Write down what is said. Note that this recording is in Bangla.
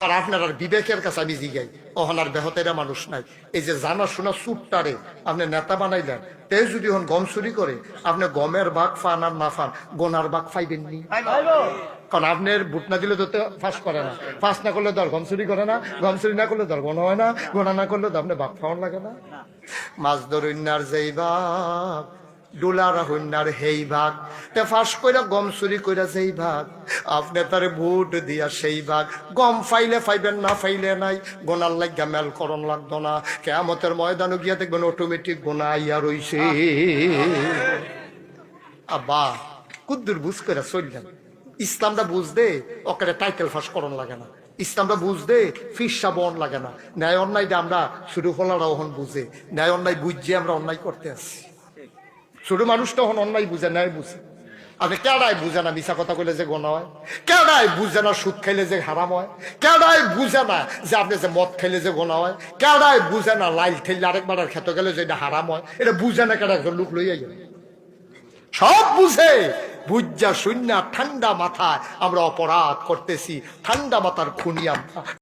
আর আপনার আর বিবেকের কাছে আমি জিগাই, ওহনার বেহতেরা মানুষ নাই। এই যে জানা শোনা চুটটারে আপনি নেতা বানাইলেন, তে যদি হন গম চুরি করে, আপনি গমের ভাগ ফান আর না ফান, গোনার ভাগ ফাইবেন নি। কারণ আপনার ভোট না দিলে তো ফাঁস করে না, ফাঁস না করলে তো আর গম চুরি করে না, গম চুরি না করলে তো আর গোনা হয় না, গোনা না করলে তো আপনি ভাগ ফাওয়ান লাগে না। মাছ ধরুন্নার যেই ভাগ, ডোলার হইনার হেই ভাগ, তে ফাঁস কইরা গম চুরি কইরা যেই ভাগ, আপনি তার ভোট দিয়া সেই ভাগ। গম ফাইলে ফাইবেন, না ফাইলে নাই, গোনার লাগিয়া মেল করণ লাগতো না। কেয়ামতের ময়দানে গিয়া দেখবেন অটোমেটিক গোনা আইয়া রইছে। আব্বা কুদ্দুর বুঝ করে চললেন। ইসলামটা বুঝতে ওকে টাইটেল ফাঁস করণ লাগে না, ইসলামটা বুঝতে ফিসা বন লাগে না। ন্যায় অন্যায় আমরা শুরু হলারা ওহন বুঝে, ন্যায় অন্যায় বুঝছে আমরা অন্যায় করতে আসছি। ছোট মানুষ তখন অন্যায় বুঝে, ন্যায় বুঝে। আপনি কেডাই বুঝে না মিশা কথা কইলে যে গোনা হয়, কেডাই বুঝে না সুদ খাইলে যে হারাম হয়, কেডাই বুঝে না যে আপনি যে মদ খাইলে যে গোনা হয়, কেডাই বুঝে না লাইল ঠেললে আরেকবার খেতে গেলে যে এটা হারাম হয়। এটা বুঝে না কেডা, একজন লোক লইয়া গেল সব বুঝে। বুঝা শূন্য ঠান্ডা মাথায় আমরা অপরাধ করতেছি, ঠান্ডা মাথার খুনি আমরা।